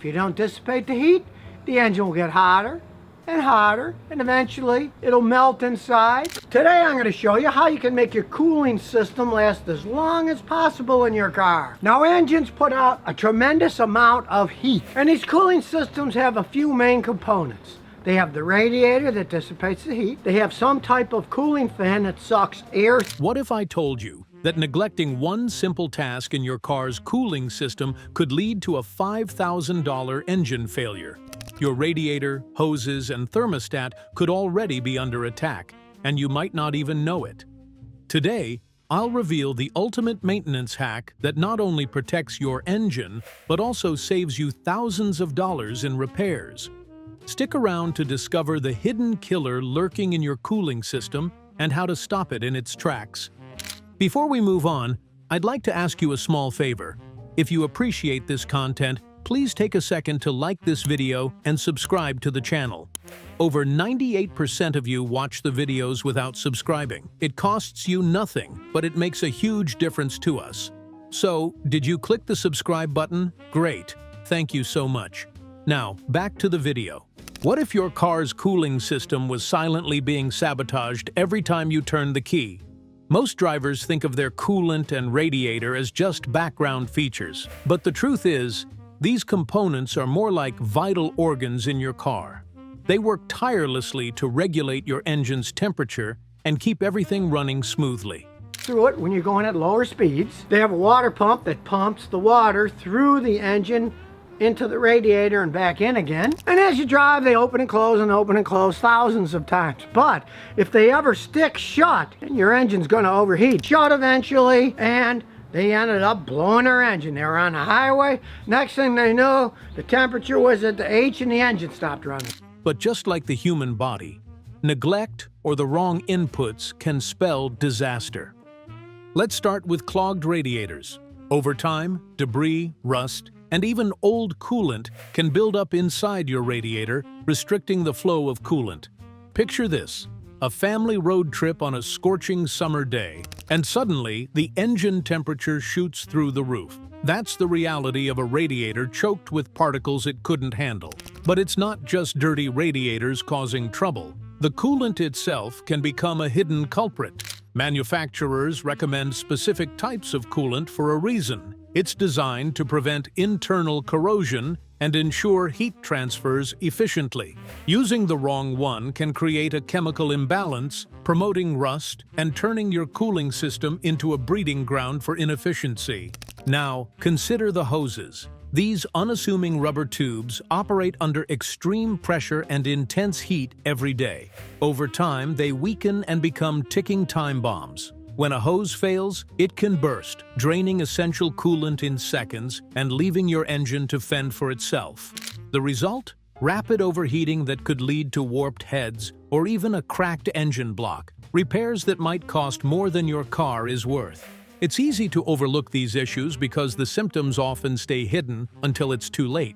If you don't dissipate the heat, the engine will get hotter and hotter, and eventually it'll melt inside. Today I'm going to show you how you can make your cooling system last as long as possible in your car. Now, engines put out a tremendous amount of heat, and these cooling systems have a few main components. They have the radiator that dissipates the heat. They have some type of cooling fan that sucks air. What if I told you that neglecting one simple task in your car's cooling system could lead to a $5,000 engine failure? Your radiator, hoses, and thermostat could already be under attack, and you might not even know it. Today, I'll reveal the ultimate maintenance hack that not only protects your engine, but also saves you thousands of dollars in repairs. Stick around to discover the hidden killer lurking in your cooling system and how to stop it in its tracks. Before we move on, I'd like to ask you a small favor. If you appreciate this content, please take a second to like this video and subscribe to the channel. Over 98% of you watch the videos without subscribing. It costs you nothing, but it makes a huge difference to us. So, did you click the subscribe button? Great. Thank you so much. Now, back to the video. What if your car's cooling system was silently being sabotaged every time you turned the key? Most drivers think of their coolant and radiator as just background features. But the truth is, these components are more like vital organs in your car. They work tirelessly to regulate your engine's temperature and keep everything running smoothly. Through it when you're going at lower speeds. They have a water pump that pumps the water through the engine into the radiator and back in again. And as you drive, they open and close thousands of times. But if they ever stick shut, your engine's going to overheat. Shut eventually, and they ended up blowing their engine. They were on the highway. Next thing they knew, the temperature was at the H and the engine stopped running. But just like the human body, neglect or the wrong inputs can spell disaster. Let's start with clogged radiators. Over time, debris, rust, and even old coolant can build up inside your radiator, restricting the flow of coolant. Picture this: a family road trip on a scorching summer day, and suddenly the engine temperature shoots through the roof. That's the reality of a radiator choked with particles it couldn't handle. But it's not just dirty radiators causing trouble. The coolant itself can become a hidden culprit. Manufacturers recommend specific types of coolant for a reason. It's designed to prevent internal corrosion and ensure heat transfers efficiently. Using the wrong one can create a chemical imbalance, promoting rust and turning your cooling system into a breeding ground for inefficiency. Now, consider the hoses. These unassuming rubber tubes operate under extreme pressure and intense heat every day. Over time, they weaken and become ticking time bombs. When a hose fails, it can burst, draining essential coolant in seconds and leaving your engine to fend for itself. The result? Rapid overheating that could lead to warped heads or even a cracked engine block. Repairs that might cost more than your car is worth. It's easy to overlook these issues because the symptoms often stay hidden until it's too late.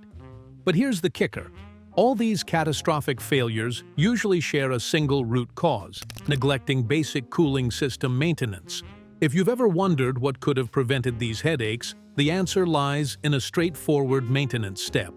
But here's the kicker. All these catastrophic failures usually share a single root cause: neglecting basic cooling system maintenance. If you've ever wondered what could have prevented these headaches, the answer lies in a straightforward maintenance step.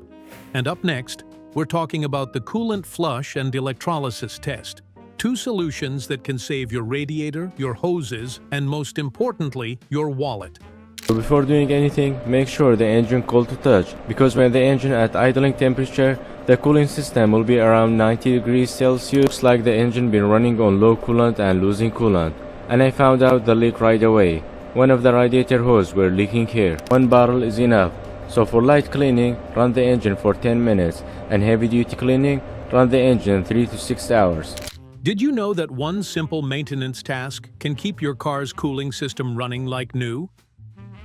And up next, we're talking about the coolant flush and electrolysis test. Two solutions that can save your radiator, your hoses, and most importantly, your wallet. Before doing anything, make sure the engine cold to touch, because when the engine at idling temperature, the cooling system will be around 90 degrees Celsius. Looks like the engine been running on low coolant and losing coolant. And I found out the leak right away. One of the radiator hoses were leaking here. One bottle is enough. So for light cleaning, run the engine for 10 minutes, and heavy duty cleaning, run the engine 3 to 6 hours. Did you know that one simple maintenance task can keep your car's cooling system running like new?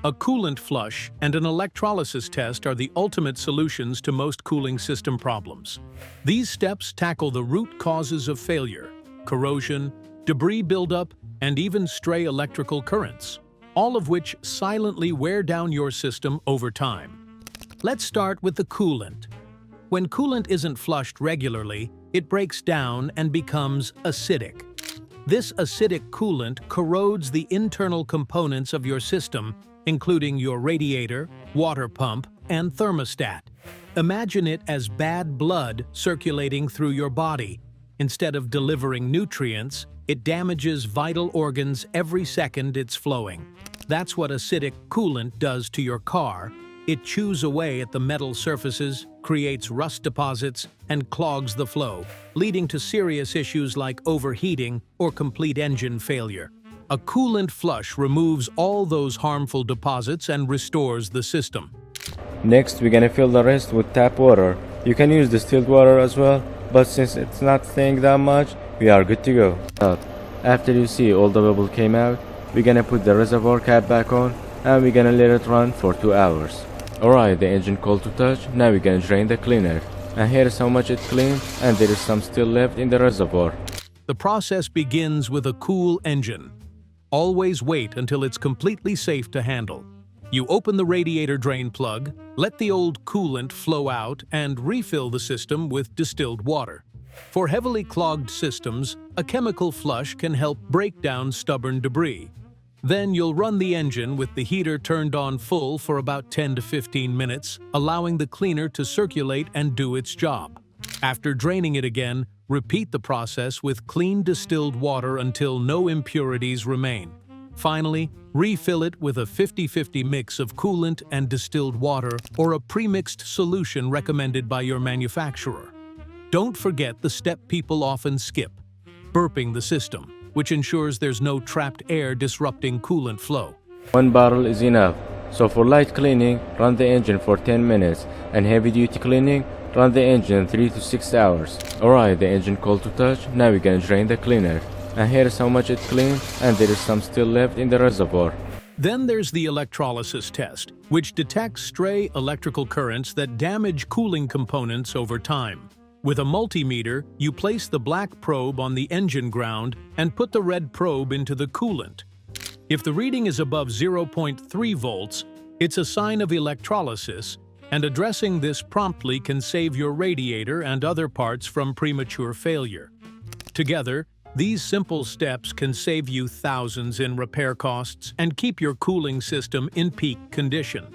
A coolant flush and an electrolysis test are the ultimate solutions to most cooling system problems. These steps tackle the root causes of failure: corrosion, debris buildup, and even stray electrical currents, all of which silently wear down your system over time. Let's start with the coolant. When coolant isn't flushed regularly, it breaks down and becomes acidic. This acidic coolant corrodes the internal components of your system, including your radiator, water pump, and thermostat. Imagine it as bad blood circulating through your body. Instead of delivering nutrients, it damages vital organs every second it's flowing. That's what acidic coolant does to your car. It chews away at the metal surfaces, creates rust deposits, and clogs the flow, leading to serious issues like overheating or complete engine failure. A coolant flush removes all those harmful deposits and restores the system. Next, we're gonna fill the rest with tap water. You can use distilled water as well, but since it's not staying that much, we are good to go. After you see all the bubble came out, we're gonna put the reservoir cap back on and we're gonna let it run for 2 hours. Alright, the engine cold to touch. Now we're gonna drain the cleaner. And here's how much it cleaned, and there is some still left in the reservoir. The process begins with a cool engine. Always wait until it's completely safe to handle. You open the radiator drain plug, let the old coolant flow out, and refill the system with distilled water. For heavily clogged systems, a chemical flush can help break down stubborn debris. Then you'll run the engine with the heater turned on full for about 10 to 15 minutes, allowing the cleaner to circulate and do its job. After draining it again, repeat the process with clean distilled water until no impurities remain. Finally, refill it with a 50-50 mix of coolant and distilled water or a pre-mixed solution recommended by your manufacturer. Don't forget the step people often skip: burping the system, which ensures there's no trapped air disrupting coolant flow. 1 bottle is enough. So for light cleaning, run the engine for 10 minutes, and heavy duty cleaning, run the engine 3 to 6 hours. Alright, the engine cold to touch. Now we're gonna drain the cleaner. And here's how much it cleaned, and there is some still left in the reservoir. Then there's the electrolysis test, which detects stray electrical currents that damage cooling components over time. With a multimeter, you place the black probe on the engine ground and put the red probe into the coolant. If the reading is above 0.3 volts, it's a sign of electrolysis, and addressing this promptly can save your radiator and other parts from premature failure. Together, these simple steps can save you thousands in repair costs and keep your cooling system in peak condition.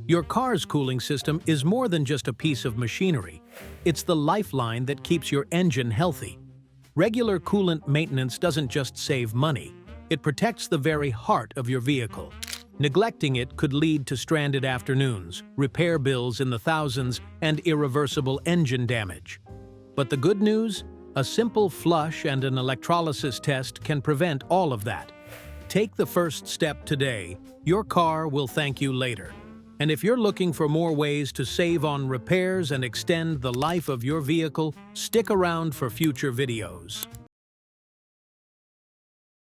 Your car's cooling system is more than just a piece of machinery. It's the lifeline that keeps your engine healthy. Regular coolant maintenance doesn't just save money, it protects the very heart of your vehicle. Neglecting it could lead to stranded afternoons, repair bills in the thousands, and irreversible engine damage. But the good news? A simple flush and an electrolysis test can prevent all of that. Take the first step today. Your car will thank you later. And if you're looking for more ways to save on repairs and extend the life of your vehicle, stick around for future videos.